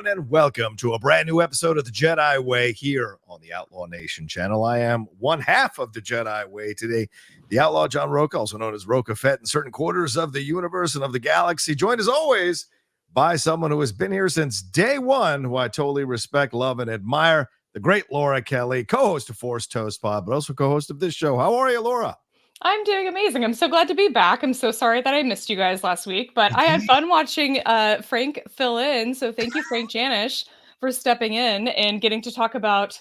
everyone, and welcome to a brand new episode of the Jedi Way here on the Outlaw Nation channel. I am one half of the Jedi Way today, the Outlaw John Rocha, also known as Rocha Fett in certain quarters of the universe and of the galaxy, joined as always by someone who has been here since day one, who I totally respect, love, and admire, the great Laura Kelly, co-host of Force Toast Pod, but also co-host of this show. How are you, Laura? I'm doing amazing. I'm so glad to be back. I'm so sorry that I missed you guys last week, but I had fun watching Frank fill in. So thank you, Frank Janish, for stepping in and getting to talk about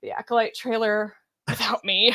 the Acolyte trailer without me.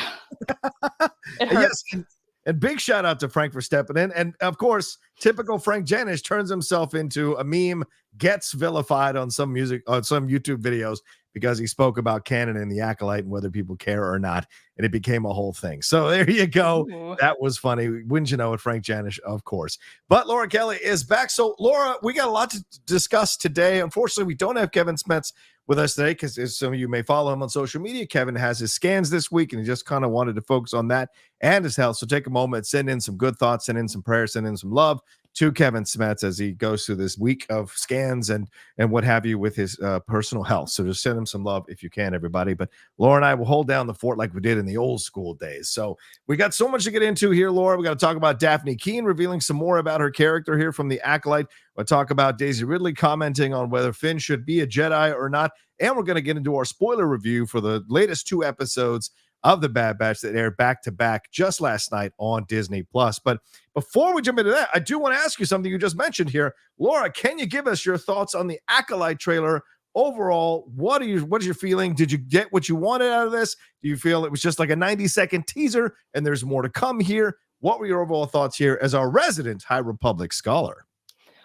It hurts. Yes, and big shout out to Frank for stepping in. And of course, typical Frank Janish turns himself into a meme, gets vilified on some YouTube videos because he spoke about canon and the Acolyte and whether people care or not. And it became a whole thing. So there you go. Ooh. That was funny. Wouldn't you know it, Frank Janish, of course. But Laura Kelly is back. So Laura, we got a lot to discuss today. Unfortunately, we don't have Kevin Smets with us today because, as some of you may follow him on social media, Kevin has his scans this week and he just kind of wanted to focus on that and his health. So take a moment, send in some good thoughts, send in some prayers, send in some love to Kevin Smets as he goes through this week of scans and what have you with his personal health. So just send him some love if you can, everybody. But Laura and I will hold down the fort like we did in the old school days. So we got so much to get into here, Laura. We got to talk about Dafne Keen revealing some more about her character here from the Acolyte. We'll talk about Daisy Ridley commenting on whether Finn should be a Jedi or not. And we're going to get into our spoiler review for the latest 2 episodes of the Bad Batch that aired back to back just last night on Disney Plus. But before we jump into that, I do want to ask you something you just mentioned here. Laura, can you give us your thoughts on the Acolyte trailer overall? What is your feeling? Did you get what you wanted out of this? Do you feel it was just like a 90-second teaser and there's more to come here? What were your overall thoughts here as our resident High Republic scholar?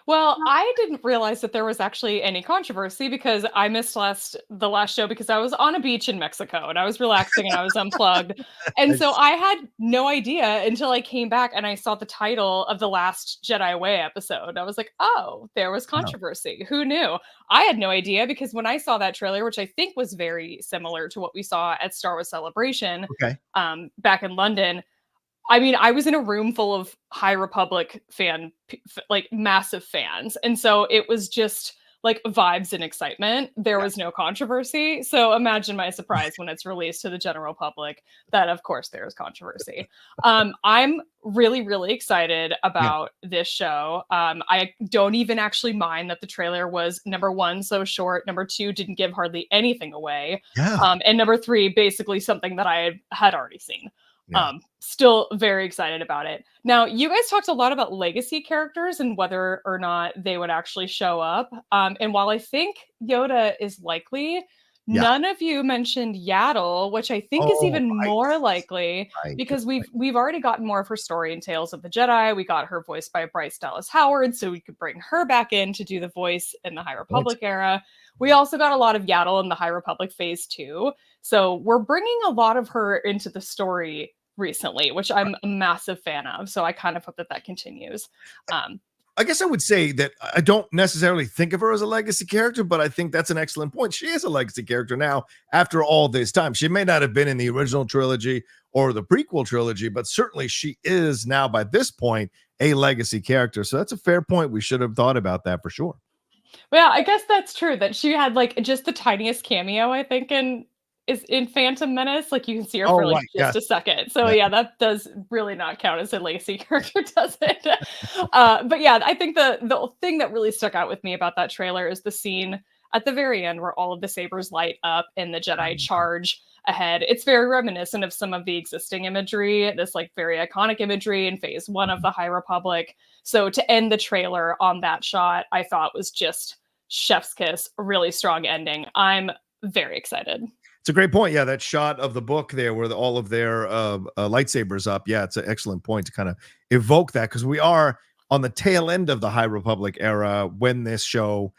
Well, I didn't realize that there was actually any controversy because I missed the last show because I was on a beach in Mexico and I was relaxing and I was unplugged. And so I had no idea until I came back and I saw the title of the last Jedi Way episode. I was like, oh, there was controversy. Who knew? I had no idea because when I saw that trailer, which I think was very similar to what we saw at Star Wars Celebration back in London, I mean, I was in a room full of High Republic massive fans. And so it was just like vibes and excitement. There was no controversy. So imagine my surprise when it's released to the general public that, of course, there is controversy. I'm really, really excited about this show. I don't even actually mind that the trailer was, number 1, so short. Number 2, didn't give hardly anything away. And number 3, basically something that I had already seen. Still very excited about it. Now, you guys talked a lot about legacy characters and whether or not they would actually show up. And while I think Yoda is likely, none of you mentioned Yaddle, which I think is even more likely because we've already gotten more of her story in Tales of the Jedi. We got her voiced by Bryce Dallas Howard, so we could bring her back in to do the voice in the High Republic era. We also got a lot of Yaddle in the High Republic Phase 2. So we're bringing a lot of her into the story recently, which I'm a massive fan of. So I kind of hope that continues. I guess I would say that I don't necessarily think of her as a legacy character, but I think that's an excellent point. She is a legacy character now after all this time. She may not have been in the original trilogy or the prequel trilogy, but certainly she is now by this point a legacy character. So that's a fair point. We should have thought about that for sure. Well, I guess that's true that she had like just the tiniest cameo, I think, is in Phantom Menace. Like you can see her for like just a second. So that does really not count as a legacy character, does it? But yeah, I think the thing that really stuck out with me about that trailer is the scene at the very end where all of the sabers light up and the Jedi charge ahead. It's very reminiscent of some of the existing imagery, this like very iconic imagery in Phase 1 of the High Republic. So to end the trailer on that shot, I thought was just chef's kiss, a really strong ending. I'm very excited. It's a great point. Yeah, that shot of the book there where all of their lightsabers up. Yeah, it's an excellent point to kind of evoke that because we are on the tail end of the High Republic era when this show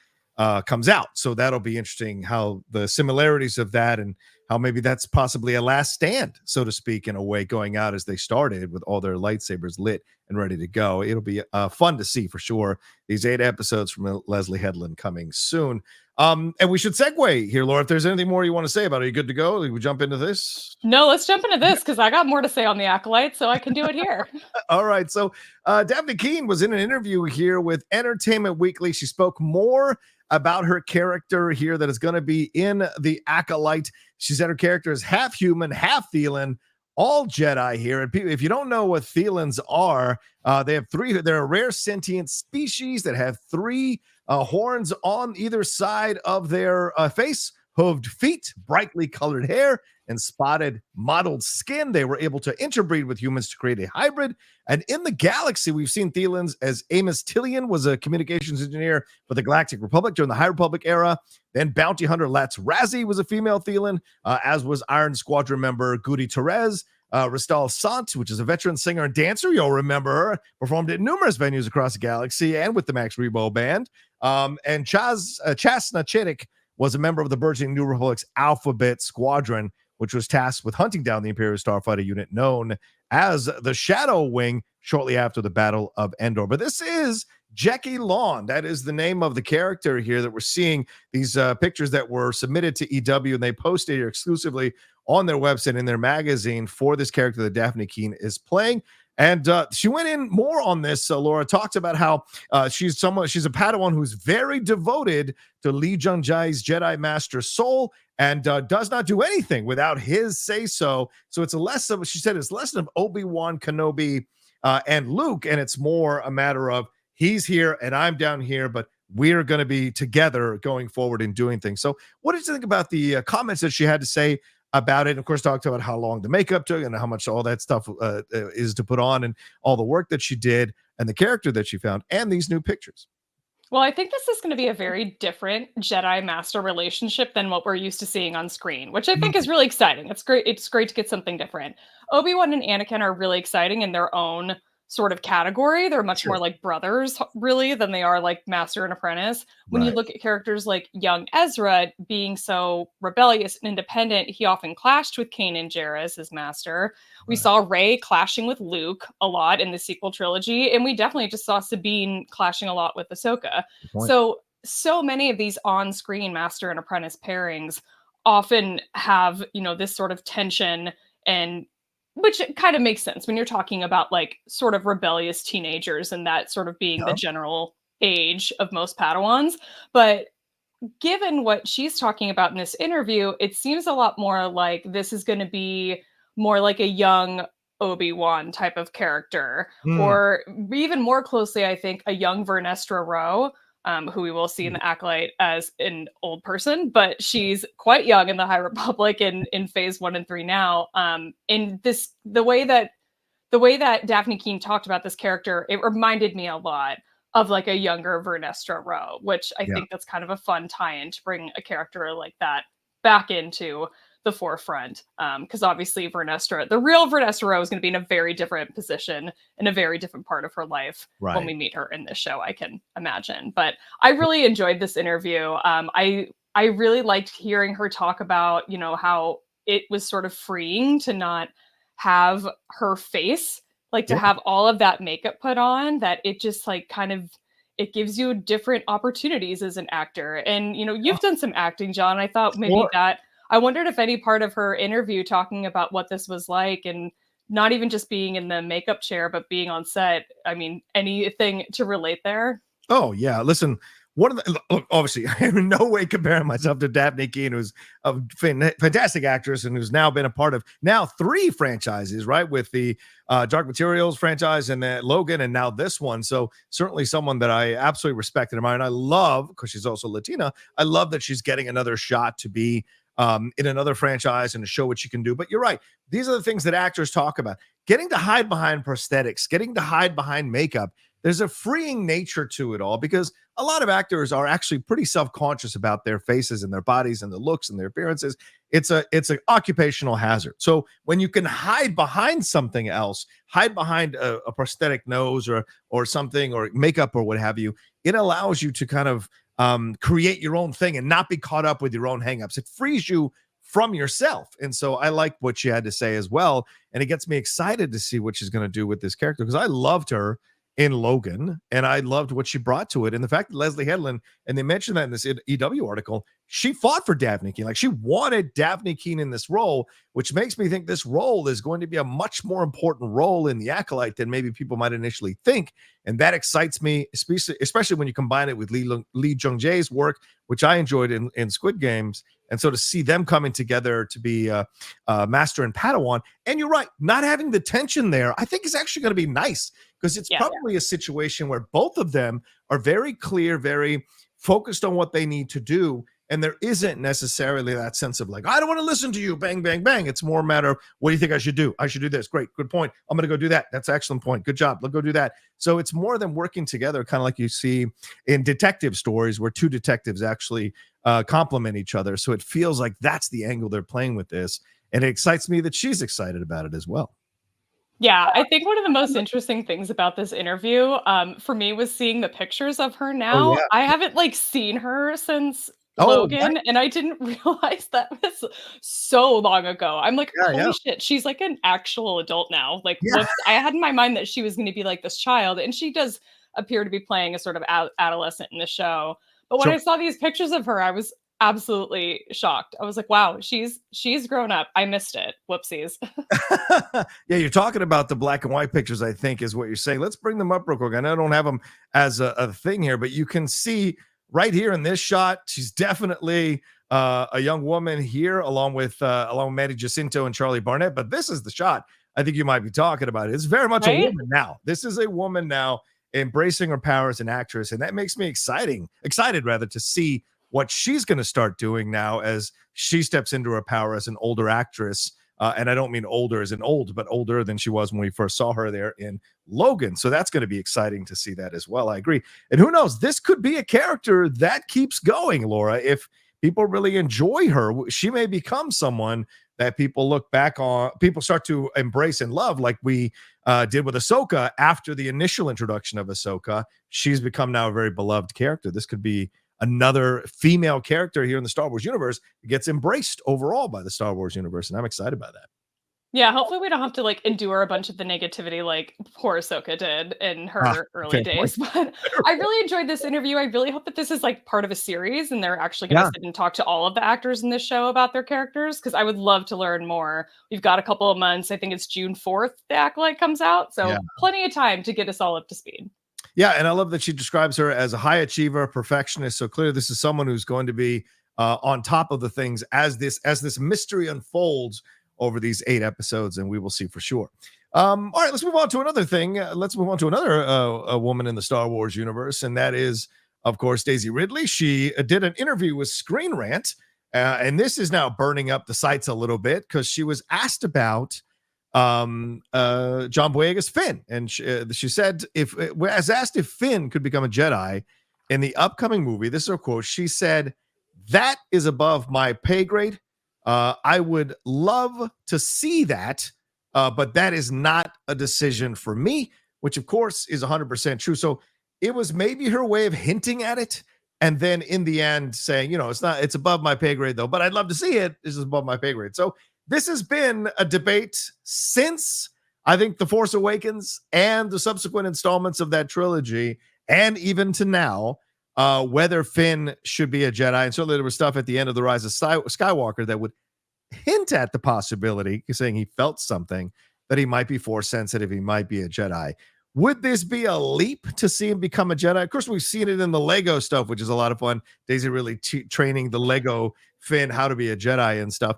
comes out. So that'll be interesting how the similarities of that and how maybe that's possibly a last stand, so to speak, in a way, going out as they started with all their lightsabers lit and ready to go. It'll be fun to see for sure. These 8 episodes from Leslie Headland coming soon. And we should segue here, Laura. If there's anything more you want to say about it, are you good to go? We jump into this? No, let's jump into this because I got more to say on the Acolyte, so I can do it here. All right. So Dafne Keen was in an interview here with Entertainment Weekly. She spoke more about her character here that is going to be in the Acolyte. She said her character is half human, half Thelan, all Jedi here. And if you don't know what Thelans are, they have three. They're a rare sentient species that have three horns on either side of their face, hooved feet, brightly colored hair, and spotted mottled skin. They were able to interbreed with humans to create a hybrid. And in the galaxy, we've seen Thelans as Amos Tillian was a communications engineer for the Galactic Republic during the High Republic era. Then bounty hunter Latz Razzie was a female Thelan, as was Iron Squadron member Goody Therese. Ristal Sant, which is a veteran singer and dancer, you'll remember her, performed at numerous venues across the galaxy and with the Max Rebo band. And Chasna Chittick was a member of the burgeoning New Republic's Alphabet Squadron, which was tasked with hunting down the Imperial Starfighter unit known as the Shadow Wing shortly after the Battle of Endor. But this is Jecki Lon. That is the name of the character here that we're seeing. These pictures that were submitted to EW, and they posted here exclusively on their website in their magazine for this character that Dafne Keen is playing. And she went in more on this. Laura talked about how she's a Padawan who's very devoted to Li Jungjai's Jedi Master soul and does not do anything without his say-so. So it's she said it's less of Obi-Wan Kenobi and Luke, and it's more a matter of he's here and I'm down here, but we're going to be together going forward and doing things. So what did you think about the comments that she had to say about it? And of course, talked about how long the makeup took and how much all that stuff is to put on and all the work that she did and the character that she found and these new pictures. Well, I think this is going to be a very different Jedi Master relationship than what we're used to seeing on screen, which I think is really exciting. It's great. It's great to get something different. Obi-Wan and Anakin are really exciting in their own sort of category. They're much more like brothers, really, than they are like master and apprentice. When you look at characters like young Ezra being so rebellious and independent, he often clashed with Kanan Jarrus, his master. We saw Rey clashing with Luke a lot in the sequel trilogy, and we definitely just saw Sabine clashing a lot with Ahsoka. So many of these on-screen master and apprentice pairings often have, this sort of tension, and which kind of makes sense when you're talking about like sort of rebellious teenagers and that sort of being the general age of most Padawans. But given what she's talking about in this interview, it seems a lot more like this is going to be more like a young Obi-Wan type of character, or even more closely, I think, a young Vernestra Rowe, who we will see in the Acolyte as an old person, but she's quite young in the High Republic in phase 1 and 3 now. In this, the way that Dafne Keen talked about this character, it reminded me a lot of like a younger Vernestra Rowe, which I think that's kind of a fun tie-in to bring a character like that back into the forefront, because obviously the real Vernestra Rowe is going to be in a very different position in a very different part of her life when we meet her in this show, I can imagine. But I really enjoyed this interview. I really liked hearing her talk about, how it was sort of freeing to not have her face, like to have all of that makeup put on, that it just like kind of, it gives you different opportunities as an actor. And, you've done some acting, John. I thought maybe I wondered if any part of her interview talking about what this was like, and not even just being in the makeup chair, but being on set. I mean, anything to relate there? Oh, yeah. Listen, look, obviously, I am in no way comparing myself to Dafne Keen, who's a fantastic actress and who's now been a part of 3 franchises, right? With the Dark Materials franchise and then Logan and now this one. So certainly someone that I absolutely respect and admire. And I love, because she's also Latina, I love that she's getting another shot to be in another franchise and to show what she can do. But you're right. These are the things that actors talk about. Getting to hide behind prosthetics, getting to hide behind makeup. There's a freeing nature to it all, because a lot of actors are actually pretty self-conscious about their faces and their bodies and their looks and their appearances. It's an occupational hazard. So when you can hide behind something else, hide behind a prosthetic nose or something, or makeup or what have you, it allows you to kind of create your own thing and not be caught up with your own hangups. It frees you from yourself. And so I like what she had to say as well. And it gets me excited to see what she's going to do with this character, because I loved her in Logan and I loved what she brought to it. And the fact that Leslie Headland, and they mentioned that in this EW article, she fought for Daphne Keene. Like, she wanted Daphne Keene in this role, which makes me think this role is going to be a much more important role in The Acolyte than maybe people might initially think. And that excites me, especially when you combine it with Lee Jung-jae's work, which I enjoyed in Squid Games. And so to see them coming together to be Master and Padawan, and you're right, not having the tension there, I think is actually going to be nice, because it's probably a situation where both of them are very clear, very focused on what they need to do. And there isn't necessarily that sense of like, I don't want to listen to you, bang, bang, bang. It's more a matter of, what do you think I should do? I should do this. Great, good point. I'm going to go do that. That's an excellent point. Good job. Let's go do that. So it's more than working together, kind of like you see in detective stories where two detectives actually complement each other. So it feels like that's the angle they're playing with this. And it excites me that she's excited about it as well. Yeah, I think one of the most interesting things about this interview, for me, was seeing the pictures of her Oh, now. yeah. I haven't, like, seen her since Oh, Logan, and I didn't realize that was so long ago. I'm like, yeah, "Holy yeah. shit, she's, like, an actual adult now." Like, Yeah. whoops, I had in my mind that she was gonna be, like, this child, and she does appear to be playing a sort of adolescent in the show. But when So I saw these pictures of her, I was absolutely shocked. I was like, "Wow, she's grown up. I missed it. Whoopsies." yeah, you're talking about the black and white pictures, I think, is what you're saying. Let's bring them up real quick. I know I don't have them as a thing here, but you can see right here in this shot, she's definitely a young woman here, along with Manny Jacinto and Charlie Barnett. But this is the shot I think you might be talking about. It's very much a Right? woman now. This is a woman now embracing her power as an actress, and that makes me excited rather, to see what she's going to start doing now as she steps into her power as an older actress. And I don't mean older as in old, but older than she was when we first saw her there in Logan. So that's going to be exciting to see that as well. I agree. And who knows, this could be a character that keeps going, Laura. If people really enjoy her, she may become someone that people look back on, people start to embrace and love, like we did with Ahsoka after the initial introduction of Ahsoka. She's become now a very beloved character. This could be another female character here in the Star Wars universe gets embraced overall by the Star Wars universe, and I'm excited by that. Yeah, hopefully we don't have to, like, endure a bunch of the negativity like poor Ahsoka did in her early Fair point. days, but I really enjoyed this interview. I really hope that this is, like, part of a series and they're actually gonna Yeah. sit and talk to all of the actors in this show about their characters, because I would love to learn more. We've got a couple of months. I think it's June 4th The Acolyte comes out, Yeah. so plenty of time to get us all up to speed. Yeah, and I love that she describes her as a high achiever, perfectionist. So clearly, this is someone who's going to be on top of the things as this mystery unfolds over these 8 episodes, and we will see for sure. All right, let's move on to another thing. Let's move on to another a woman in the Star Wars universe, and that is, of course, Daisy Ridley. She did an interview with Screen Rant, and this is now burning up the sites a little bit because she was asked about John Boyega's Finn, and she said, if as asked if Finn could become a Jedi in the upcoming movie, this is her quote, she said, that is above my pay grade. I would love to see that, but that is not a decision for me, which of course is 100% true. So it was maybe her way of hinting at it, and then in the end saying, it's above my pay grade though, but I'd love to see it. This is above my pay grade. So this has been a debate since, I think, The Force Awakens and the subsequent installments of that trilogy, and even to now, whether Finn should be a Jedi. And certainly there was stuff at the end of The Rise of Skywalker that would hint at the possibility, saying he felt something, that he might be Force sensitive, he might be a Jedi. Would this be a leap to see him become a Jedi? Of course, we've seen it in the Lego stuff, which is a lot of fun. Daisy really training the Lego Finn how to be a Jedi and stuff.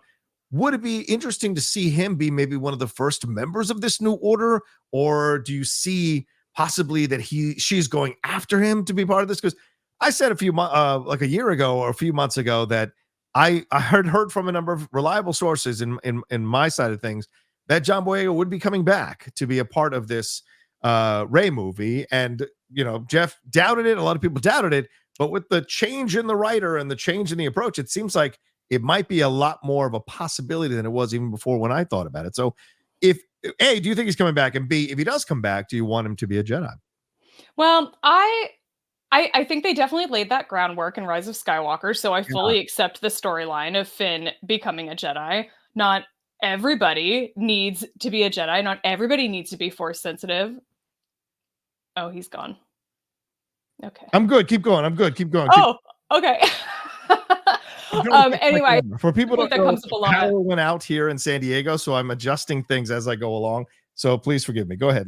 Would it be interesting to see him be maybe one of the first members of this new order? Or do you see possibly that she's going after him to be part of this? Because I said like a year ago or a few months ago that I heard from a number of reliable sources in my side of things that John Boyega would be coming back to be a part of this Rey movie. And, Jeff doubted it. A lot of people doubted it. But with the change in the writer and the change in the approach, it seems like it might be a lot more of a possibility than it was even before when I thought about it. So if A, do you think he's coming back? And B, if he does come back, do you want him to be a Jedi? Well, I think they definitely laid that groundwork in Rise of Skywalker, so I Yeah. fully accept the storyline of Finn becoming a Jedi. Not everybody needs to be a Jedi. Not everybody needs to be Force sensitive. Oh, he's gone. Okay. I'm good. Keep going. I'm good. Keep going. Oh, okay. Anyway, for people that don't know, comes up a lot. power went out here in San Diego, so I'm adjusting things as I go along. So please forgive me. Go ahead.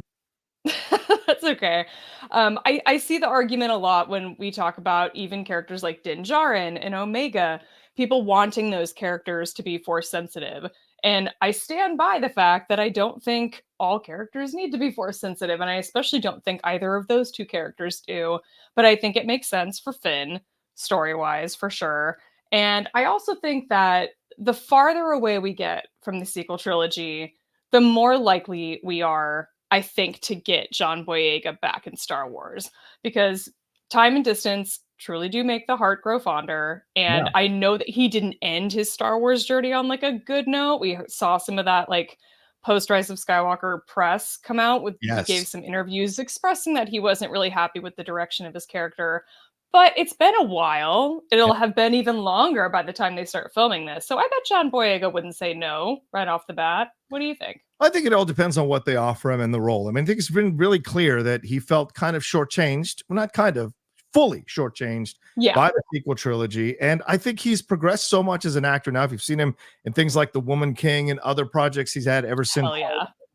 That's okay. I see the argument a lot when we talk about even characters like Din Djarin and Omega, people wanting those characters to be force sensitive. And I stand by the fact that I don't think all characters need to be force sensitive. And I especially don't think either of those two characters do. But I think it makes sense for Finn, story wise, for sure. And I also think that the farther away we get from the sequel trilogy, the more likely we are, I think, to get John Boyega back in Star Wars, because time and distance truly do make the heart grow fonder. And Yeah. I know that he didn't end his Star Wars journey on like a good note. We saw some of that like post Rise of Skywalker press come out with he gave Yes. some interviews expressing that he wasn't really happy with the direction of his character. But it's been a while. It'll have been even longer by the time they start filming this. So I bet John Boyega wouldn't say no right off the bat. What do you think? I think it all depends on what they offer him and the role. I mean, I think it's been really clear that he felt kind of shortchanged. Well, not kind of, fully shortchanged by the sequel trilogy. And I think he's progressed so much as an actor now. If you've seen him in things like The Woman King and other projects he's had ever since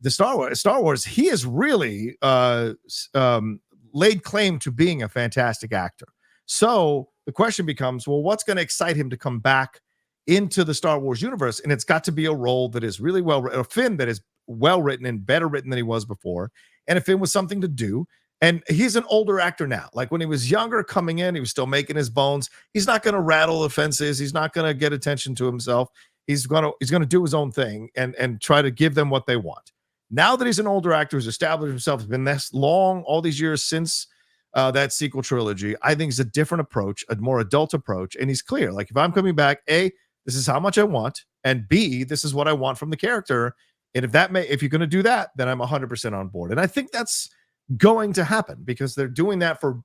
the Star Wars, he has really laid claim to being a fantastic actor. So the question becomes, well, what's going to excite him to come back into the Star Wars universe? And it's got to be a role that is really a Finn that is well written and better written than he was before, and a Finn with something to do. And he's an older actor now. Like when he was younger coming in, he was still making his bones. He's not going to rattle the fences. He's not going to get attention to himself. He's going to do his own thing and try to give them what they want. Now that he's an older actor who's established himself, has been this long, all these years since that sequel trilogy, I think it's a different approach, a more adult approach. And he's clear. Like, if I'm coming back, A, this is how much I want, and B, this is what I want from the character. And if you're going to do that, then I'm 100% on board. And I think that's going to happen because they're doing that for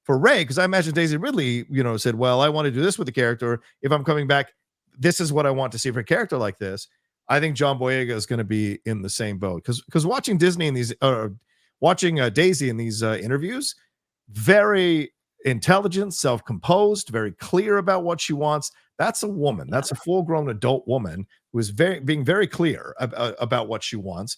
Rey. Because I imagine Daisy Ridley, said, well, I want to do this with the character. If I'm coming back, this is what I want to see for a character like this. I think John Boyega is going to be in the same boat because watching Disney in these, watching Daisy in these interviews, very intelligent, self-composed, very clear about what she wants. That's a woman. That's a full-grown adult woman who is being very clear about what she wants.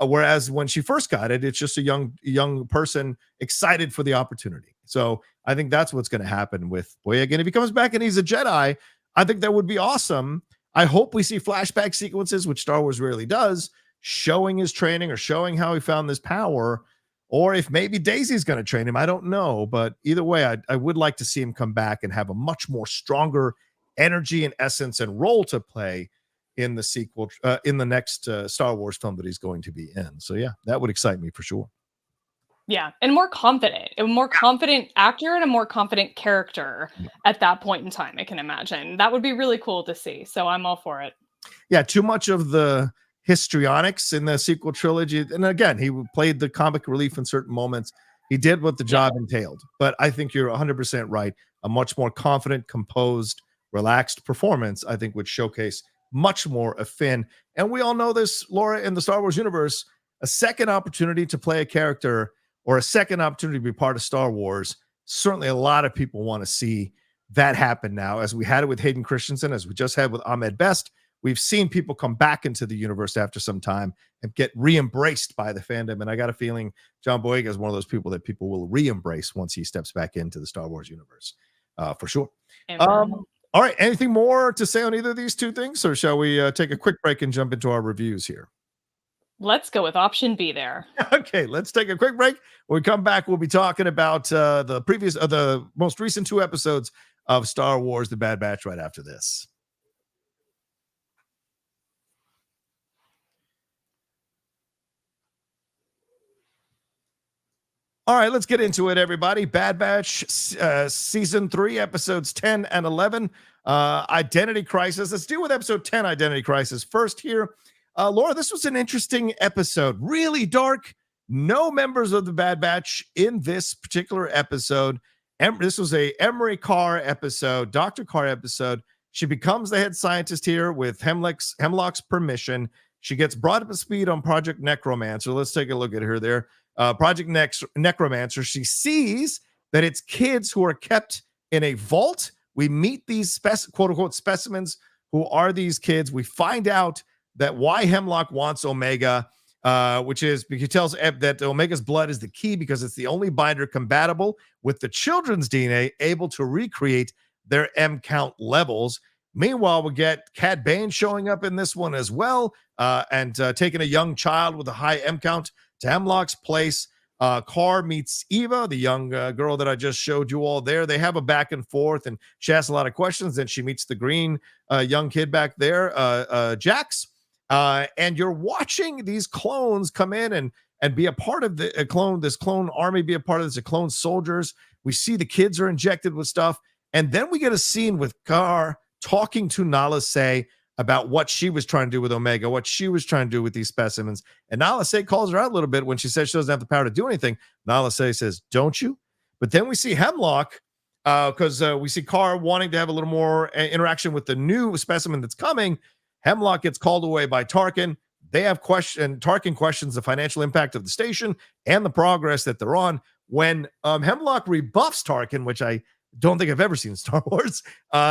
Whereas when she first got it, it's just a young person excited for the opportunity. So I think that's what's going to happen with Boyega. And if he comes back and he's a Jedi, I think that would be awesome. I hope we see flashback sequences, which Star Wars rarely does, showing his training or showing how he found this power. Or if maybe Daisy's going to train him, I don't know. But either way, I would like to see him come back and have a much more stronger energy and essence and role to play in the sequel, in the next Star Wars film that he's going to be in. So yeah, that would excite me for sure. Yeah, and a more confident actor and a more confident character at that point in time, I can imagine. That would be really cool to see. So I'm all for it. Yeah, too much of the histrionics in the sequel trilogy. And again, he played the comic relief in certain moments. He did what the job entailed. But I think you're 100% right. A much more confident, composed, relaxed performance, I think, would showcase much more of Finn. And we all know this, Laura, in the Star Wars universe, a second opportunity to play a character or a second opportunity to be part of Star Wars. Certainly a lot of people want to see that happen now, as we had it with Hayden Christensen, as we just had with Ahmed Best. We've seen people come back into the universe after some time and get re-embraced by the fandom. And I got a feeling John Boyega is one of those people that people will re-embrace once he steps back into the Star Wars universe, for sure. All right. Anything more to say on either of these two things, or shall we take a quick break and jump into our reviews here? Let's go with option B there. Okay, let's take a quick break. When we come back, we'll be talking about the most recent 2 episodes of Star Wars: The Bad Batch right after this. All right, let's get into it, everybody. Bad Batch season 3, episodes 10 and 11. Identity Crisis. Let's deal with episode 10, Identity Crisis, first here. Laura, this was an interesting episode. Really dark. No members of the Bad Batch in this particular episode. This was a Emery Carr episode, Dr. Carr episode. She becomes the head scientist here with Hemlock's permission. She gets brought up to speed on Project Necromancer. Let's take a look at her there. Project Necromancer. She sees that it's kids who are kept in a vault We meet these quote unquote specimens who are these kids. We find out that why Hemlock wants Omega, which is because he tells Eb that Omega's blood is the key because it's the only binder compatible with the children's DNA, able to recreate their M count levels. Meanwhile, we get Cad Bane showing up in this one as well, and taking a young child with a high M count to Hemlock's place. Carr meets Eva, the young girl that I just showed you all there. They have a back and forth, and she asks a lot of questions. Then she meets the green young kid back there, Jax. And you're watching these clones come in and be a part of the this clone army, be a part of this, clone soldiers. We see the kids are injected with stuff. And then we get a scene with Carr talking to Nala Se about what she was trying to do with Omega, what she was trying to do with these specimens. And Nala Se calls her out a little bit when she says she doesn't have the power to do anything. Nala Se says, don't you? But then we see Hemlock, because we see Carr wanting to have a little more interaction with the new specimen that's coming. Hemlock gets called away by Tarkin. They have Tarkin questions the financial impact of the station and the progress that they're on. When Hemlock rebuffs Tarkin, which I don't think I've ever seen in Star Wars,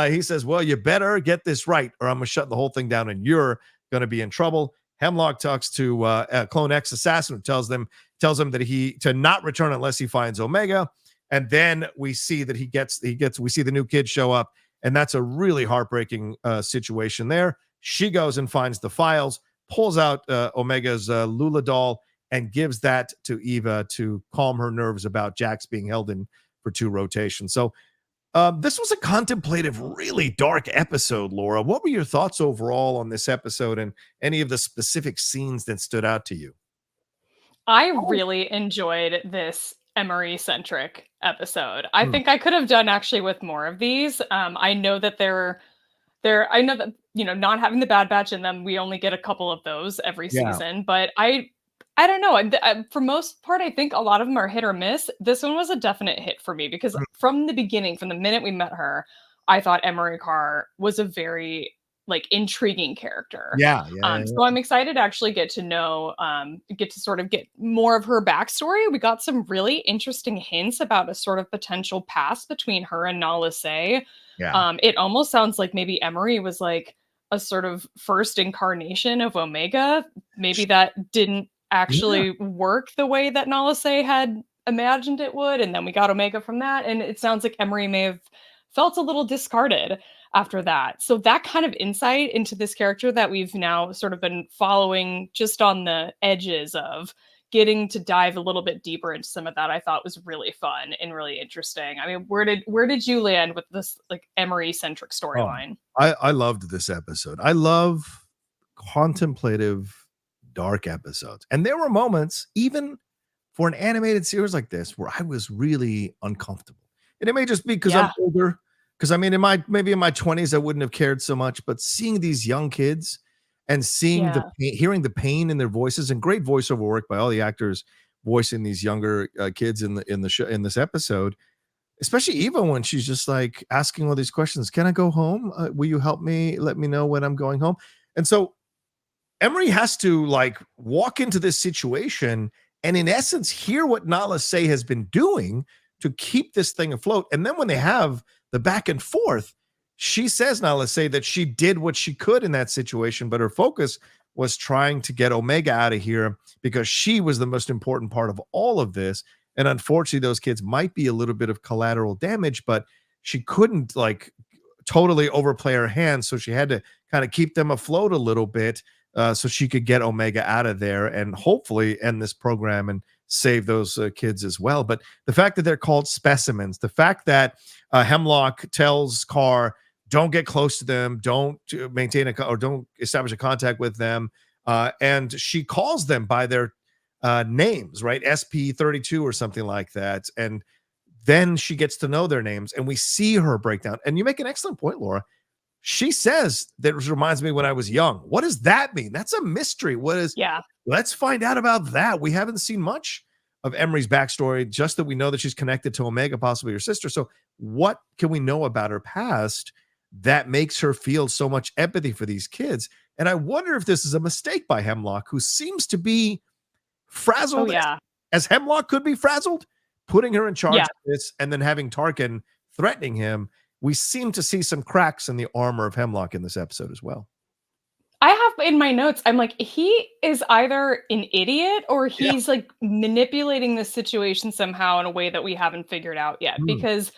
he says, well, you better get this right or I'm going to shut the whole thing down and you're going to be in trouble. Hemlock talks to Clone X assassin, who tells him that he to not return unless he finds Omega. And then we see that we see the new kid show up, and that's a really heartbreaking situation there. She goes and finds the files, pulls out Omega's Lula doll, and gives that to Eva to calm her nerves about Jax being held in for 2 rotations. So this was a contemplative, really dark episode, Laura. What were your thoughts overall on this episode and any of the specific scenes that stood out to you? I really enjoyed this Emery-centric episode. I think I could have done actually with more of these. I know that I know that, not having the Bad Batch in them, we only get a couple of those every season, but I don't know. For most part, I think a lot of them are hit or miss. This one was a definite hit for me because from the beginning, from the minute we met her, I thought Emery Carr was a very intriguing character. So I'm excited to actually get to know, get to sort of get more of her backstory. We got some really interesting hints about a sort of potential past between her and Nala Se. It almost sounds like maybe Emery was like a sort of first incarnation of Omega. Maybe that didn't actually work the way that Nala Se had imagined it would, and then we got Omega from that. And it sounds like Emery may have felt a little discarded after that. So that kind of insight into this character that we've now sort of been following just on the edges of, getting to dive a little bit deeper into some of that, I thought was really fun and really interesting. I mean, where did you land with this Emery-centric storyline? I loved this episode. I love contemplative, dark episodes. And there were moments, even for an animated series like this, where I was really uncomfortable. And it may just be because I'm older. Because I mean, maybe in my 20s, I wouldn't have cared so much. But seeing these young kids and seeing hearing the pain in their voices, and great voiceover work by all the actors voicing these younger kids in the show, in this episode, especially Eva, when she's just like asking all these questions. Can I go home? Will you help me? Let me know when I'm going home. And so Emery has to walk into this situation and in essence hear what Nala Se has been doing to keep this thing afloat. And then when they have the back and forth, she says, Nala Se, that she did what she could in that situation, but her focus was trying to get Omega out of here because she was the most important part of all of this. And unfortunately, those kids might be a little bit of collateral damage, but she couldn't totally overplay her hand. So she had to kind of keep them afloat a little bit so she could get Omega out of there and hopefully end this program and save those kids as well. But the fact that they're called specimens, the fact that Hemlock tells Carr, don't get close to them, don't don't establish a contact with them, and she calls them by their names, right? SP32 or something like that, and then she gets to know their names, and we see her break down. And you make an excellent point, Laura. She says that reminds me when I was young. What does that mean? That's a mystery. What is? Let's find out about that. We haven't seen much of Emery's backstory, just that we know that she's connected to Omega, possibly her sister. So what can we know about her past that makes her feel so much empathy for these kids? And I wonder if this is a mistake by Hemlock, who seems to be frazzled as Hemlock could be frazzled, putting her in charge of this and then having Tarkin threatening him. we seem to see some cracks in the armor of Hemlock in this episode as well. I have in my notes, I'm like, he is either an idiot or Yeah. he's like manipulating the situation somehow in a way that we haven't figured out yet. Mm. Because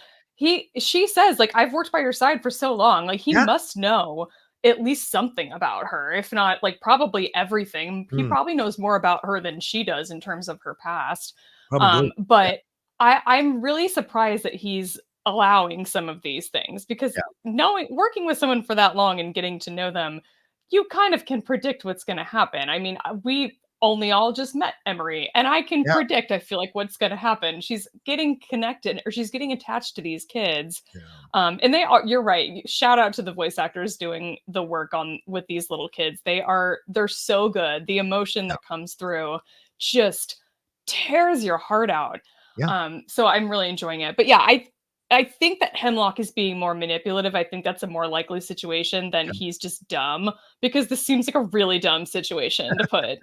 she says, like, I've worked by your side for so long. Like, he Yeah. must know at least something about her, if not like probably everything. He Mm. probably knows more about her than she does in terms of her past. Probably. Yeah. But I'm really surprised that he's allowing some of these things because knowing working with someone for that long and getting to know them, you kind of can predict what's going to happen. I mean, we only all just met Emery, and I can Yeah. predict, I feel like, what's going to happen. She's getting connected or she's getting attached to these kids. Yeah. And they are, you're right. Shout out to the voice actors doing the work on with these little kids. They're so good. The emotion Yeah. that comes through just tears your heart out. Yeah. So I'm really enjoying it. But yeah, I think that Hemlock is being more manipulative. I think that's a more likely situation than he's just dumb, because this seems like a really dumb situation to put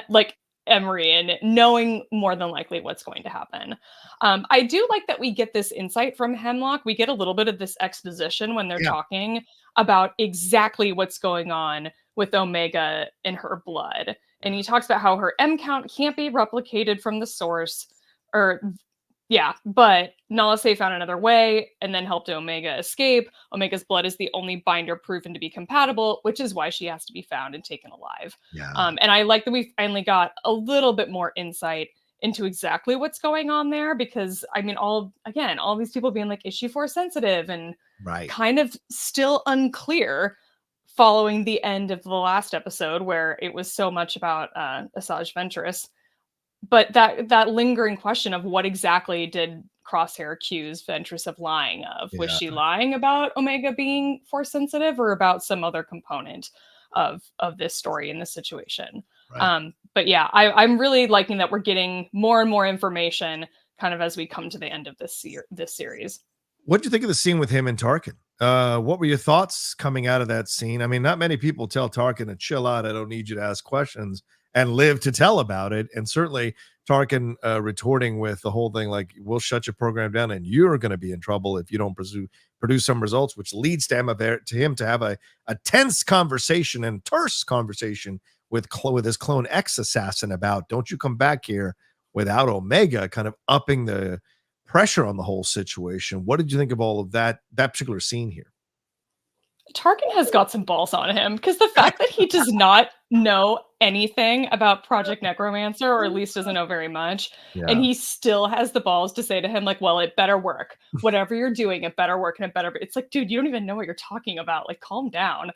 like Emery in, knowing more than likely what's going to happen. I do like that we get this insight from Hemlock. We get a little bit of this exposition when they're Yeah. talking about exactly what's going on with Omega in her blood. And he talks about how her M count can't be replicated from the source, or yeah, but Nalase found another way and then helped Omega escape. Omega's blood is the only binder proven to be compatible, which is why she has to be found and taken alive. Yeah. And I like that we finally got a little bit more insight into exactly what's going on there, because I mean, all these people being like, is she force sensitive? And Right. kind of still unclear following the end of the last episode where it was so much about Asajj Ventress. But that lingering question of what exactly did Crosshair accuse Ventress of lying of? Was she lying about Omega being force sensitive, or about some other component of this story in this situation? Right. But yeah, I'm really liking that we're getting more and more information kind of as we come to the end of this series. What did you think of the scene with him and Tarkin? What were your thoughts coming out of that scene? I mean, not many people tell Tarkin to chill out. I don't need you to ask questions and live to tell about it. And certainly Tarkin retorting with the whole thing like, we'll shut your program down and you're going to be in trouble if you don't produce some results, which leads to him to have a tense conversation and terse conversation with his clone X assassin about, don't you come back here without Omega, kind of upping the pressure on the whole situation. What did you think of all of that particular scene here? Tarkin has got some balls on him, because the fact that he does not know anything about Project Necromancer, or at least doesn't know very much, and he still has the balls to say to him, like, well, it better work. Whatever you're doing, it better work, and it better be. It's like, dude, you don't even know what you're talking about. Like, calm down.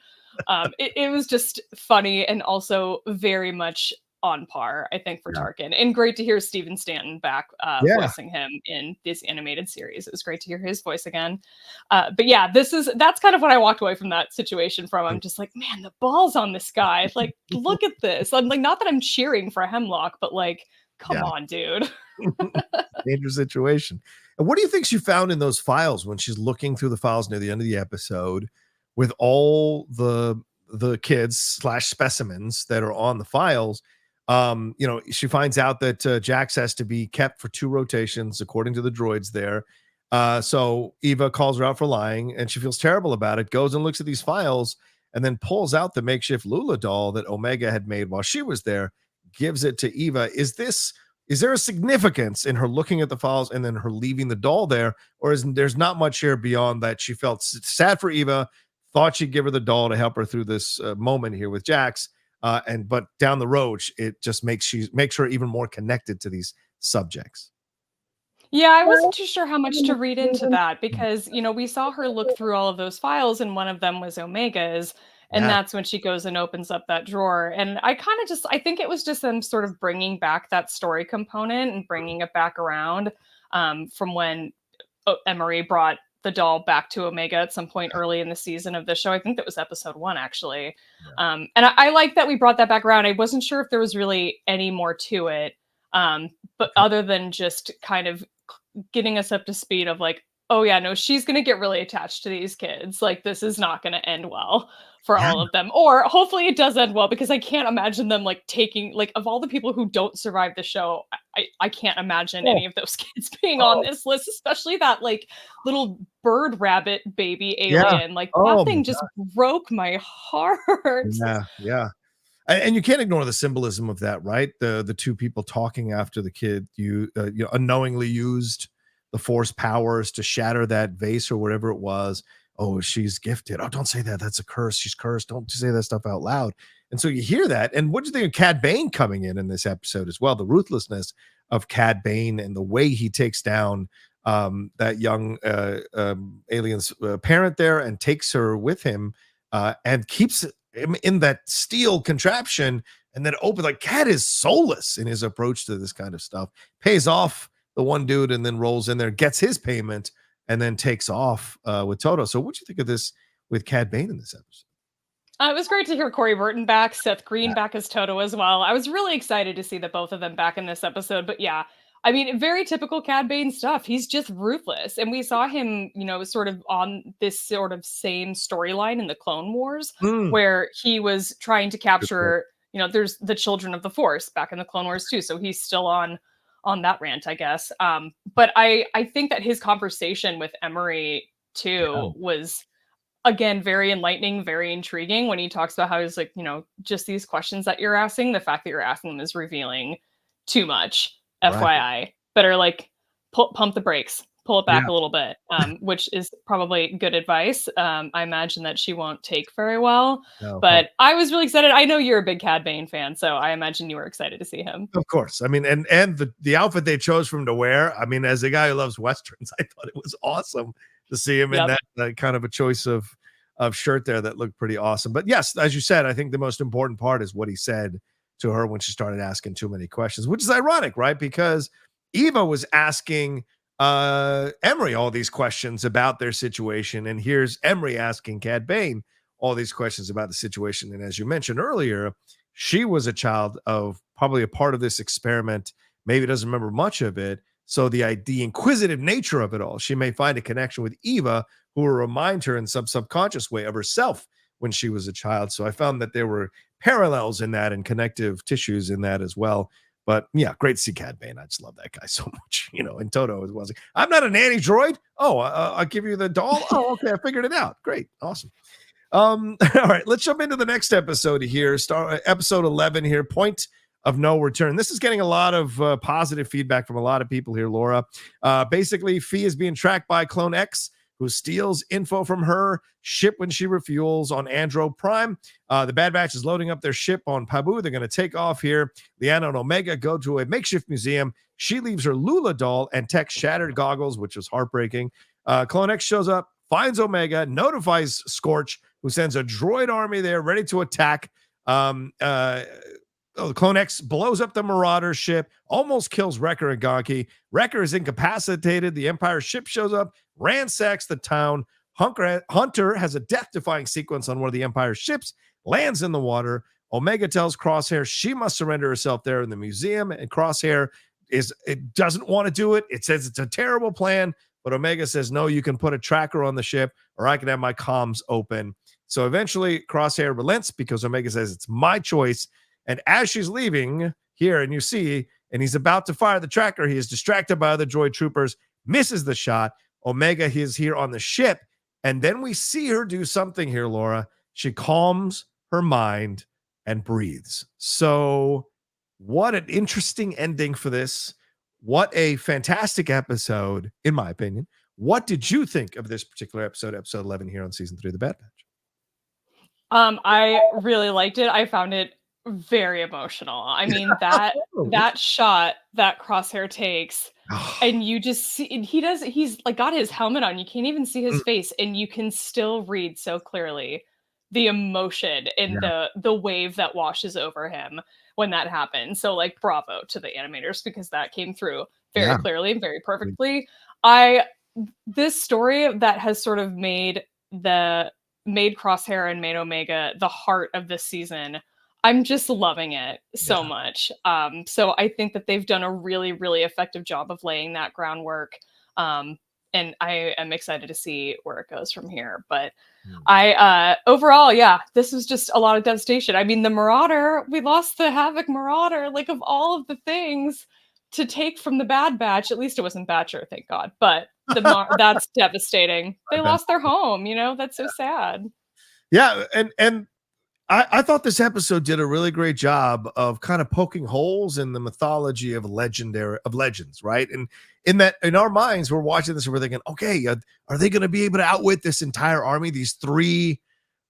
It was just funny and also very much on par, I think, for Tarkin. And great to hear Steven Stanton back voicing him in this animated series. It was great to hear his voice again. But yeah, that's kind of what I walked away from that situation from. I'm just like, man, the balls on this guy. Like, look at this. I'm like, not that I'm cheering for Hemlock, but like, come on, dude. Dangerous situation. And what do you think she found in those files when she's looking through the files near the end of the episode with all the kids / specimens that are on the files? She finds out that Jax has to be kept for 2 rotations, according to the droids there. So Eva calls her out for lying, and she feels terrible about it, goes and looks at these files, and then pulls out the makeshift Lula doll that Omega had made while she was there, gives it to Eva. Is there a significance in her looking at the files and then her leaving the doll there, or there's not much here beyond that? She felt sad for Eva, thought she'd give her the doll to help her through this moment here with Jax. But down the road, it just makes her even more connected to these subjects. Yeah, I wasn't too sure how much to read into that, because, we saw her look through all of those files and one of them was Omega's. And that's when she goes and opens up that drawer. And I think it was just them sort of bringing back that story component and bringing it back around from when Emery brought the doll back to Omega at some point early in the season of the show. I think that was episode 1, actually. And I like that we brought that back around. I wasn't sure if there was really any more to it, but other than just kind of getting us up to speed of like, Oh yeah, no, she's gonna get really attached to these kids. Like, this is not gonna end well for Yeah. all of them. Or hopefully it does end well because I can't imagine them like taking like of all the people who don't survive the show, I can't imagine Oh, any of those kids being on oh, this list, especially that like little bird rabbit baby yeah. alien. Like that Oh my thing just broke my heart. yeah, yeah. And you can't ignore the symbolism of that, right? The two people talking after the kid unknowingly used the force powers to shatter that vase or whatever it was. Oh, she's gifted. Oh, don't say that. That's a curse. She's cursed. Don't say that stuff out loud. And so you hear that. And what do you think of Cad Bane coming in this episode as well? The ruthlessness of Cad Bane and the way he takes down that young alien's parent there and takes her with him and keeps in that steel contraption and then open like Cat is soulless in his approach to this kind of stuff, pays off the one dude and then rolls in there, gets his payment, and then takes off with Toto. So what do you think of this with Cad Bane in this episode? It was great to hear Corey Burton back, Seth Green back as Toto as well. I was really excited to see the both of them back in this episode. But yeah, I mean, very typical Cad Bane stuff. He's just ruthless. And we saw him, sort of on this sort of same storyline in the Clone Wars, Mm. where he was trying to capture, there's the children of the Force back in the Clone Wars too. So he's still on that rant, I guess. But I think that his conversation with Emery Yeah, too was again very enlightening, very intriguing when he talks about how he's like, just these questions that you're asking, the fact that you're asking them is revealing too much, right. FYI. Better like pump the brakes, pull it back Yeah, a little bit, which is probably good advice. I imagine that she won't take very well, no, but I was really excited. I know you're a big Cad Bane fan, so I imagine you were excited to see him. of course. I mean, and the outfit they chose for him to wear. I mean, as a guy who loves westerns, I thought it was awesome to see him in Yep. that kind of a choice of shirt there that looked pretty awesome. But yes, as you said, I think the most important part is what he said to her when she started asking too many questions, which is ironic, right? Because Eva was asking Emery all these questions about their situation, and here's Emery asking Cad Bane all these questions about the situation. And as you mentioned earlier, she was a child of probably a part of this experiment, maybe doesn't remember much of it. So the inquisitive nature of it all, she may find a connection with Eva, who will remind her in some subconscious way of herself when she was a child. So I found that there were parallels in that and connective tissues in that as well. But yeah, great to see Cad Bane. I just love that guy so much, and Toto as well. I'm not a nanny droid. Oh, I'll give you the doll. Oh, okay, I figured it out. Great, awesome. All right, let's jump into the next episode here. Episode 11 here, Point of No Return. This is getting a lot of positive feedback from a lot of people here, Laura. Basically, Fee is being tracked by Clone X, who steals info from her ship when she refuels on Andro Prime. The Bad Batch is loading up their ship on Pabu. They're going to take off here. Leanna and Omega go to a makeshift museum. She leaves her Lula doll and Tech's shattered goggles, which was heartbreaking. Clone X shows up, finds Omega, notifies Scorch, who sends a droid army there ready to attack. Clone X blows up the Marauder ship, almost kills Wrecker and Gonki. Wrecker is incapacitated. The Empire ship shows up, ransacks the town. Hunter has a death-defying sequence on one of the Empire ships, lands in the water. Omega tells Crosshair she must surrender herself there in the museum, and Crosshair doesn't want to do it. It says it's a terrible plan, but Omega says, no, you can put a tracker on the ship, or I can have my comms open. So eventually, Crosshair relents because Omega says it's my choice. And as she's leaving here, and you see, and he's about to fire the tracker, he is distracted by other droid troopers, misses the shot. Omega is here on the ship. And then we see her do something here, Laura. She calms her mind and breathes. So, what an interesting ending for this. What a fantastic episode, in my opinion. What did you think of this particular episode 11 here on season 3 of The Bad Batch? I really liked it. I found it very emotional. I mean, that shot that Crosshair takes, and you just see, and he's like got his helmet on. You can't even see his face, and you can still read so clearly the emotion in the wave that washes over him when that happens. So like bravo to the animators because that came through very clearly and very perfectly. This story that has sort of made Crosshair and made Omega the heart of this season. I'm just loving it so much. So I think that they've done a really, really effective job of laying that groundwork. And I am excited to see where it goes from here. But Hmm. I overall, yeah, this was just a lot of devastation. I mean, the Marauder, we lost the Havoc Marauder, like of all of the things to take from the Bad Batch. At least it wasn't Batcher, thank God. But that's devastating. They lost their home, that's so sad. Yeah, and I thought this episode did a really great job of kind of poking holes in the mythology of legends, right? And in that, in our minds, we're watching this and we're thinking, okay, are they going to be able to outwit this entire army? These three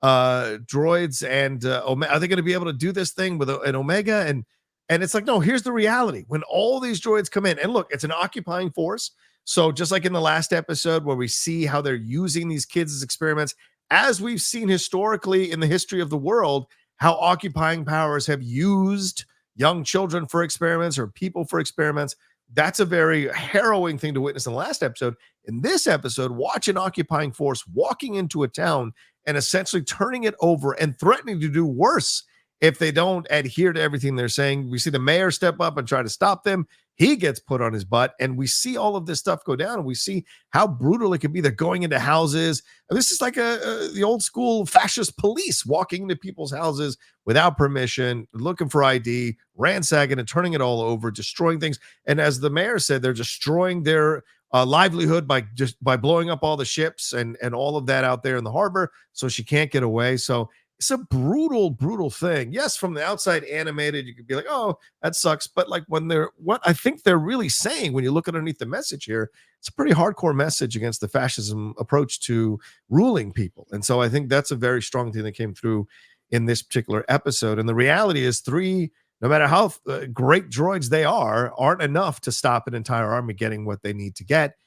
droids, and are they going to be able to do this thing with an Omega? And it's like, no. Here's the reality: when all these droids come in, and look, it's an occupying force. So just like in the last episode, where we see how they're using these kids as experiments, as we've seen historically in the history of the world, how occupying powers have used young children for experiments or people for experiments. That's a very harrowing thing to witness in the last episode. In this episode, watch an occupying force walking into a town and essentially turning it over and threatening to do worse if they don't adhere to everything they're saying. We see the mayor step up and try to stop them. He gets put on his butt, and we see all of this stuff go down, and we see how brutal it can be. They're going into houses. And this is like the old school fascist police walking into people's houses without permission, looking for ID, ransacking and turning it all over, destroying things. And as the mayor said, they're destroying their livelihood by blowing up all the ships and all of that out there in the harbor, so she can't get away. So it's a brutal thing. Yes, from the outside animated, you could be like, oh, that sucks. But like what I think they're really saying, when you look underneath the message here, it's a pretty hardcore message against the fascism approach to ruling people. And so I think that's a very strong thing that came through in this particular episode. And the reality is, three, no matter how great droids they aren't enough to stop an entire army getting what they need to get.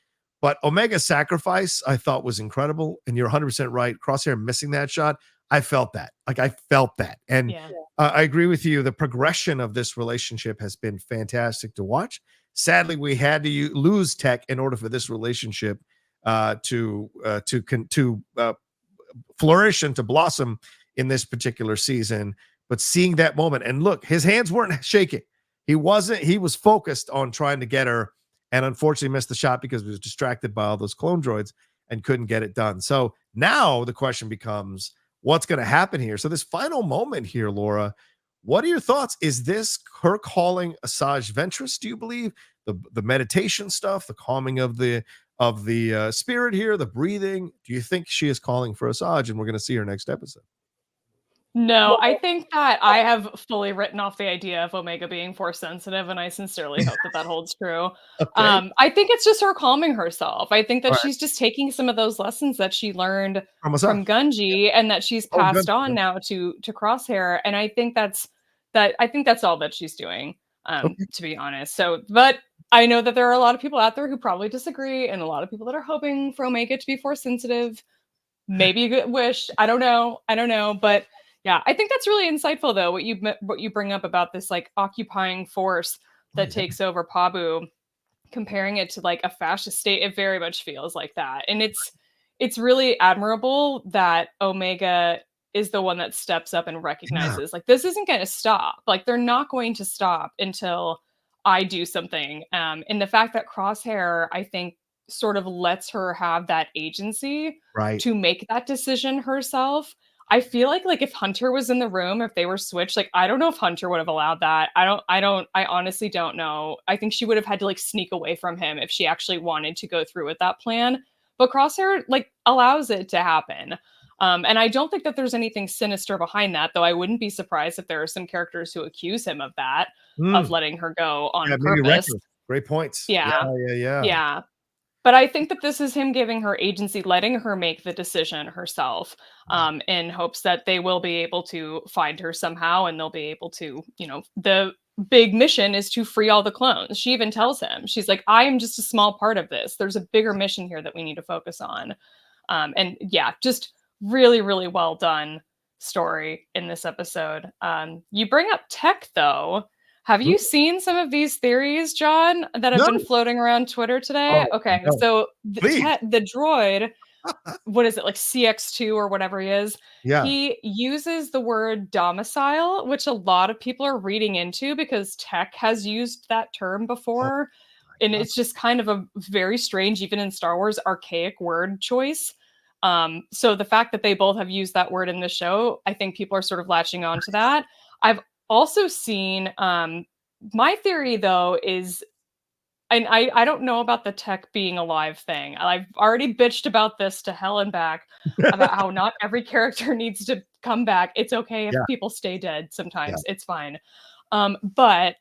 But Omega's sacrifice, I thought, was incredible. And you're 100% right. Crosshair missing that shot, I felt that. I felt that. And I agree with you. The progression of this relationship has been fantastic to watch. Sadly, we had to lose Tech in order for this relationship to flourish and to blossom in this particular season. But seeing that moment, and look, his hands weren't shaking. He was focused on trying to get her, and unfortunately missed the shot because he was distracted by all those clone droids and couldn't get it done. So now the question becomes, what's going to happen here? So this final moment here, Laura, what are your thoughts? Is this her calling Asajj Ventress, do you believe? The meditation stuff, the calming of the spirit here, the breathing. Do you think she is calling for Asajj, and we're going to see her next episode? No, I think that I have fully written off the idea of Omega being force sensitive, and I sincerely hope that holds true. Okay. I think it's just her calming herself. I think that All she's just taking some of those lessons that she learned From from Asajj. Gunji and that she's Oh, good. passed on now to Crosshair, and I think that's all that she's doing, Okay. to be honest. So, but I know that there are a lot of people out there who probably disagree, and a lot of people that are hoping for Omega to be force sensitive. Maybe a good wish. I don't know, but yeah, I think that's really insightful though, what you bring up about this like occupying force that takes over Pabu, comparing it to like a fascist state. It very much feels like that. And it's really admirable that Omega is the one that steps up and recognizes like this isn't going to stop. Like they're not going to stop until I do something. And the fact that Crosshair, I think, sort of lets her have that agency Right. to make that decision herself. I feel like if Hunter was in the room, if they were switched, like I don't know if Hunter would have allowed that. I honestly don't know. I think she would have had to like sneak away from him if she actually wanted to go through with that plan. But Crosshair like allows it to happen. And I don't think that there's anything sinister behind that, though I wouldn't be surprised if there are some characters who accuse him of that, of letting her go on Maybe purpose. reckless. Great points. Yeah. Yeah. Yeah. But I think that this is him giving her agency, letting her make the decision herself, in hopes that they will be able to find her somehow and they'll be able to, the big mission is to free all the clones. She even tells him, she's like, I am just a small part of this. There's a bigger mission here that we need to focus on. And yeah, just really, really well done story in this episode. You bring up Tech though. Have you seen some of these theories, John, that have been floating around Twitter today? Oh, Okay, no. so Please. the droid, what is it, like CX2 or whatever he is? Yeah. He uses the word domicile, which a lot of people are reading into because Tech has used that term before. And it's just kind of a very strange, even in Star Wars, archaic word choice. So the fact that they both have used that word in the show, I think people are sort of latching on to that. I've also seen my theory though is, and I don't know about the tech being alive thing. I've already bitched about this to hell and back about how not every character needs to come back. It's okay if Yeah. people stay dead Yeah. sometimes. It's fine. But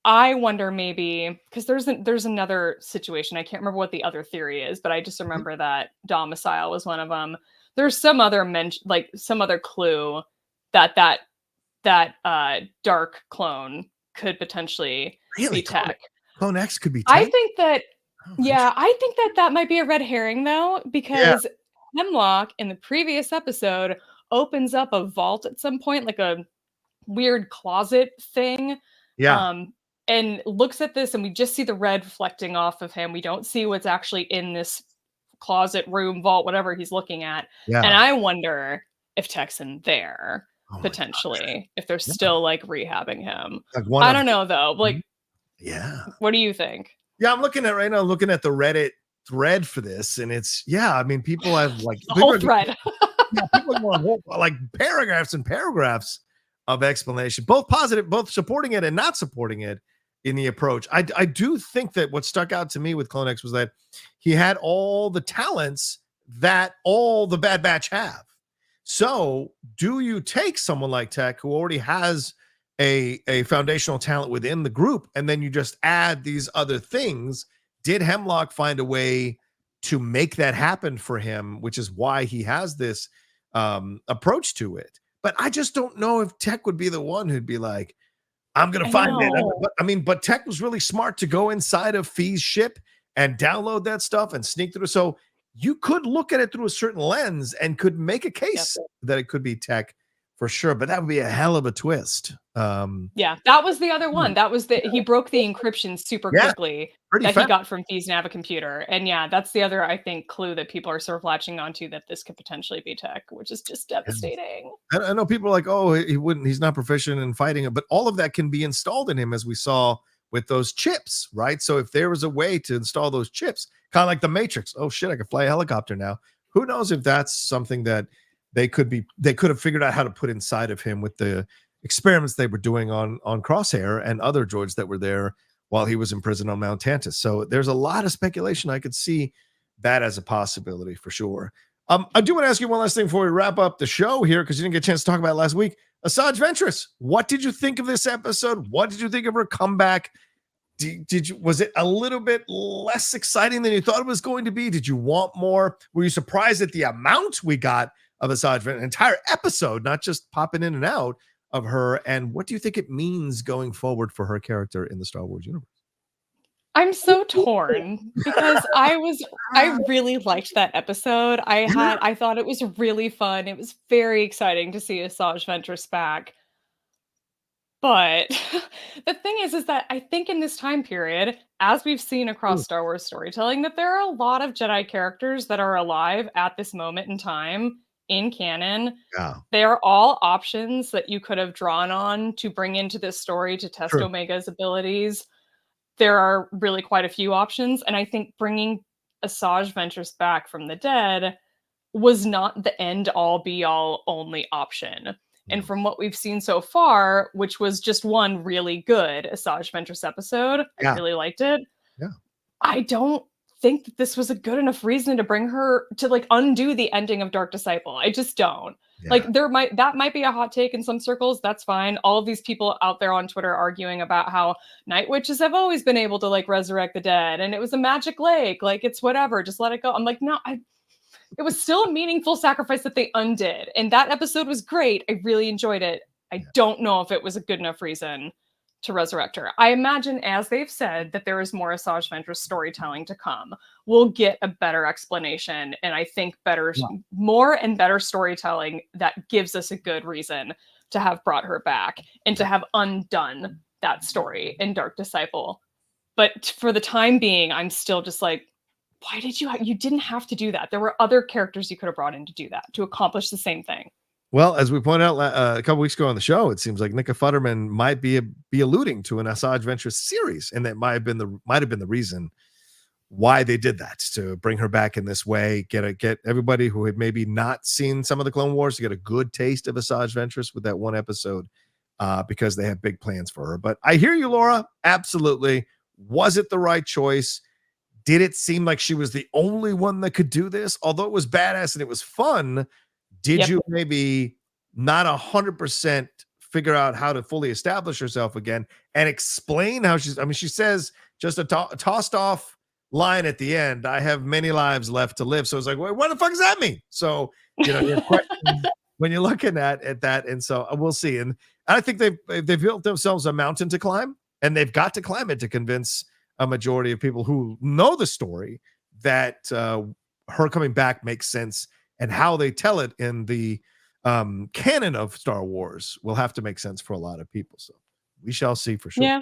I wonder maybe because there's another situation. I can't remember what the other theory is, but I just Mhm. remember that domicile was one of them. There's some other like some other clue that dark clone could potentially Really? be Tech. Clone X could be I Tech? think that Oh, yeah, I think that that might be a red herring though, yeah. because Hemlock in the previous episode opens up a vault at some point, like a weird closet thing, Yeah. um, and looks at this, and we just see the red reflecting off of him. We don't see what's actually in this closet, room, vault, whatever he's looking at. And Yeah. I wonder if Tech's in there Oh my gosh. potentially, if they're Yeah. still like rehabbing him. Like one I of don't know though. Mhm. Like, Yeah. what do you think? Yeah, I'm looking at right now, looking at the Reddit thread for this, and it's yeah, I mean, people have like The people whole are thread. yeah, people are going like paragraphs and paragraphs of explanation, both positive, both supporting it and not supporting it in the approach. I do think that what stuck out to me with Clone X was that he had all the talents that all the Bad Batch have. So, do you take someone like Tech who already has a foundational talent within the group, and then you just add these other things? Did Hemlock find a way to make that happen for him, which is why he has this approach to it? But I just don't know if Tech would be the one who'd be like, I'm gonna I find it. know. But Tech was really smart to go inside of Fee's ship and download that stuff and sneak through. So you could look at it through a certain lens and could make a Yep. case that it could be Tech for sure. But that would be a hell of a twist. Yeah, that was the other one. That was the he broke the encryption super Yeah, quickly pretty that he fast. got from Fee's Navicomputer. And yeah, that's the other, I think, clue that people are sort of latching onto that this could potentially be Tech, which is just devastating. I know people are like, oh, he wouldn't, he's not proficient in fighting it, but all of that can be installed in him, as we saw with those chips, right? So if there was a way to install those chips, kind of like the Matrix, oh shit, I can fly a helicopter now. Who knows if that's something that they could have figured out how to put inside of him with the experiments they were doing on Crosshair and other droids that were there while he was in prison on Mount Tantus. So there's a lot of speculation. I could see that as a possibility for sure. I do want to ask you one last thing before we wrap up the show here, because you didn't get a chance to talk about it last week. Asajj Ventress, what did you think of this episode? What did you think of her comeback? Did you, was it a little bit less exciting than you thought it was going to be? Did you want more? Were you surprised at the amount we got of Asajj Ventress, an entire episode, not just popping in and out of her? And what do you think it means going forward for her character in the Star Wars universe? I'm so torn because I really liked that episode. I thought it was really fun. It was very exciting to see Asajj Ventress back. But the thing is that I think in this time period, as we've seen across Star Wars storytelling, that there are a lot of Jedi characters that are alive at this moment in time in canon. Yeah, They are all options that you could have drawn on to bring into this story to test true. Omega's abilities. There are really quite a few options, and I think bringing Asajj Ventress back from the dead was not the end all be all only option. Yeah. And from what we've seen so far, which was just one really good Asajj Ventress episode, I Yeah. really liked it. Yeah. I don't think that this was a good enough reason to bring her to like undo the ending of Dark Disciple. I just don't. Yeah. Like that might be a hot take in some circles. That's fine. All of these people out there on Twitter arguing about how night witches have always been able to like resurrect the dead and it was a magic lake. Like it's whatever. Just let it go. I'm like, no, it was still a meaningful sacrifice that they undid. And that episode was great. I really enjoyed it. I don't know if it was a good enough reason to resurrect her. I imagine, as they've said, that there is more Asajj Ventress storytelling to come. We'll get a better explanation, and I think more and better storytelling that gives us a good reason to have brought her back and to have undone that story in Dark Disciple. But for the time being, I'm still just like, why did you didn't have to do that. There were other characters you could have brought in to do that, to accomplish the same thing. Well, as we pointed out a couple weeks ago on the show, it seems like Nika Futterman might be alluding to an Asajj Ventress series, and that might have been the reason why they did that, to bring her back in this way, get everybody who had maybe not seen some of the Clone Wars to get a good taste of Asajj Ventress with that one episode, because they have big plans for her. But I hear you, Laura. Absolutely. Was it the right choice? Did it seem like she was the only one that could do this? Although it was badass and it was fun, did Yep. you maybe not 100% figure out how to fully establish herself again and explain how she's, I mean, she says just a tossed off line at the end, I have many lives left to live. So it's like, well, what the fuck does that mean? So, your question when you're looking at that. And so we'll see. And I think they've built themselves a mountain to climb, and they've got to climb it to convince a majority of people who know the story that her coming back makes sense, and how they tell it in the canon of Star Wars will have to make sense for a lot of people. So we shall see for sure. Yeah.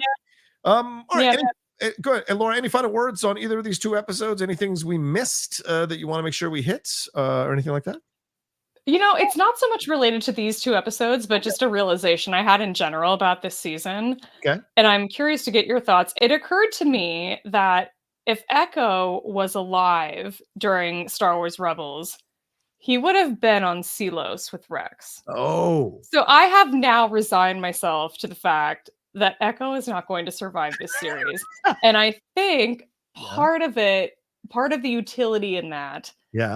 All right. Yeah. Go ahead. And Laura, any final words on either of these two episodes? Any things we missed that you want to make sure we hit, or anything like that? It's not so much related to these two episodes, but just a realization I had in general about this season. Okay. And I'm curious to get your thoughts. It occurred to me that if Echo was alive during Star Wars Rebels, he would have been on Selos with Rex. Oh. So I have now resigned myself to the fact that Echo is not going to survive this series. And I think part of the utility in that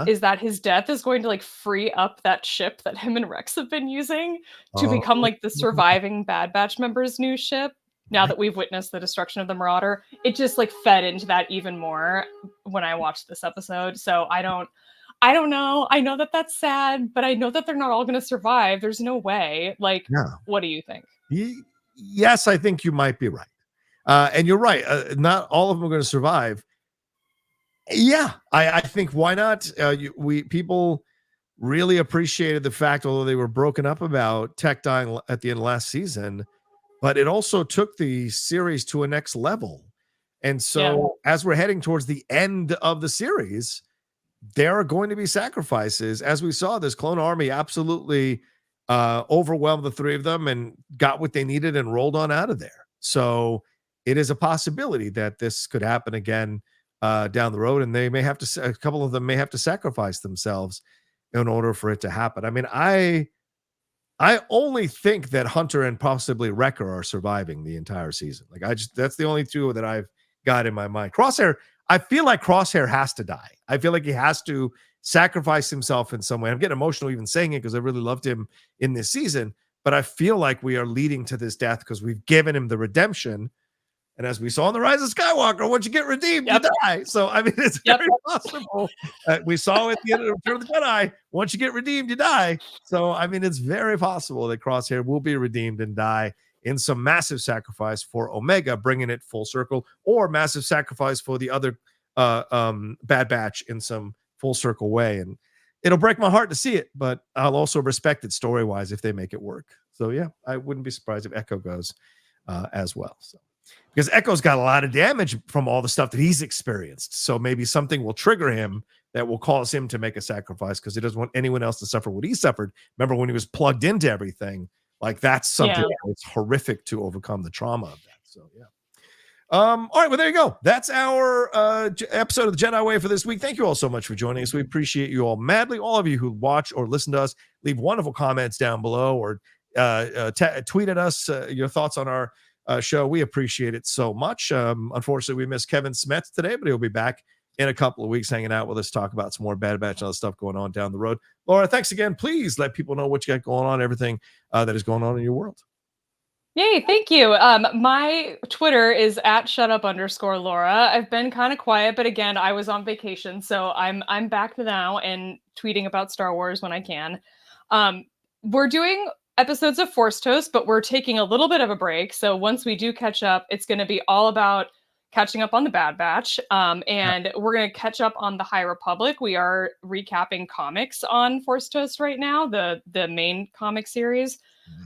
is that his death is going to free up that ship that him and Rex have been using to become the surviving Bad Batch members' new ship. Now that we've witnessed the destruction of the Marauder, it just fed into that even more when I watched this episode. So I don't know. I know that that's sad, but I know that they're not all going to survive. There's no way. What do you think? Yes, I think you might be right. And you're right. Not all of them are going to survive. Yeah, I think, why not? People really appreciated the fact, although they were broken up about Tech dying at the end of last season, but it also took the series to a next level. And so as we're heading towards the end of the series, there are going to be sacrifices. As we saw, this clone army absolutely overwhelmed the three of them and got what they needed and rolled on out of there. So it is a possibility that this could happen again down the road, and they may have to, a couple of them may have to sacrifice themselves in order for it to happen. I mean, I only think that Hunter and possibly Wrecker are surviving the entire season. That's the only two that I've got in my mind. Crosshair, I feel like Crosshair has to die. I feel like he has to sacrifice himself in some way. I'm getting emotional even saying it because I really loved him in this season, but I feel like we are leading to this death because we've given him the redemption. And as we saw in The Rise of Skywalker, once you get redeemed, you die. So, I mean, it's very possible. We saw at the end of Return of the Jedi, once you get redeemed, you die. So, I mean, it's very possible that Crosshair will be redeemed and die in some massive sacrifice for Omega, bringing it full circle, or massive sacrifice for the other Bad Batch in some full circle way. And it'll break my heart to see it, but I'll also respect it story-wise if they make it work. So, yeah, I wouldn't be surprised if Echo goes as well. So, because Echo's got a lot of damage from all the stuff that he's experienced. So maybe something will trigger him that will cause him to make a sacrifice because he doesn't want anyone else to suffer what he suffered. Remember when he was plugged into everything? That's something that's horrific to overcome the trauma of that. So, yeah. All right, well, there you go. That's our episode of the Jedi Way for this week. Thank you all so much for joining us. We appreciate you all madly. All of you who watch or listen to us, leave wonderful comments down below, or tweet at us your thoughts on our show. We appreciate it so much. Unfortunately, we missed Kevin Smets today, but he'll be back in a couple of weeks hanging out with us, talk about some more Bad Batch and other stuff going on down the road. Laura, thanks again. Please let people know what you got going on, everything that is going on in your world. Yay, thank you. My Twitter is at @shutup_Laura. I've been kind of quiet, but again, I was on vacation, so I'm back now and tweeting about Star Wars when I can. We're doing episodes of Force Toast, but we're taking a little bit of a break. So once we do catch up, it's going to be all about catching up on the Bad Batch. And we're going to catch up on the High Republic. We are recapping comics on Force Toast right now, the main comic series.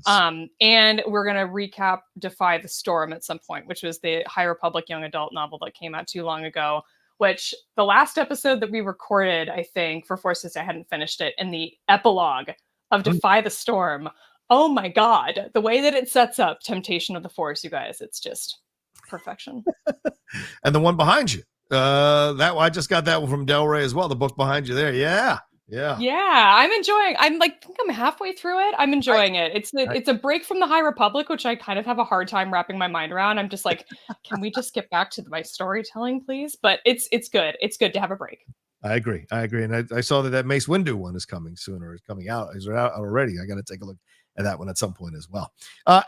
Nice. And we're going to recap Defy the Storm at some point, which was the High Republic young adult novel that came out too long ago, which the last episode that we recorded, I think, for Force Toast, I hadn't finished it. And the epilogue of Defy the Storm. Oh my God. The way that it sets up Temptation of the Force, you guys, it's just perfection. And the one behind you. That I just got that one from Del Rey as well. The book behind you there. Yeah. I'm enjoying. I think I'm halfway through it. I'm enjoying it. It's a break from the High Republic, which I kind of have a hard time wrapping my mind around. I'm just like, can we just get back to my storytelling, please? But it's good. It's good to have a break. I agree. And I saw that Mace Windu one is coming soon, or is coming out. Is it out already? I got to take a look at that one at some point as well.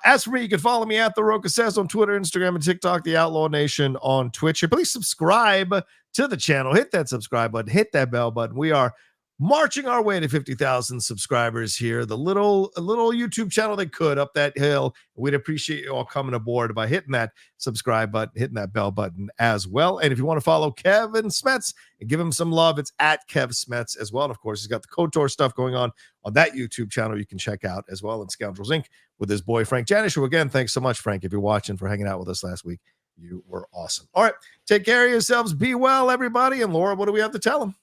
As for me, you can follow me at The Rocha Says on Twitter, Instagram, and TikTok, The Outlaw Nation on Twitch. And please subscribe to the channel. Hit that subscribe button. Hit that bell button. We are marching our way to 50,000 subscribers here. The little YouTube channel that could up that hill. We'd appreciate you all coming aboard by hitting that subscribe button, hitting that bell button as well. And if you want to follow Kevin Smets and give him some love, it's at Kev Smets as well. And of course, he's got the KOTOR stuff going on that YouTube channel you can check out as well, and Scoundrels Inc. with his boy Frank Janish, who again, thanks so much, Frank, if you're watching, for hanging out with us last week. You were awesome. All right, take care of yourselves. Be well, everybody. And Laura, what do we have to tell them?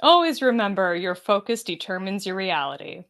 Always remember, your focus determines your reality.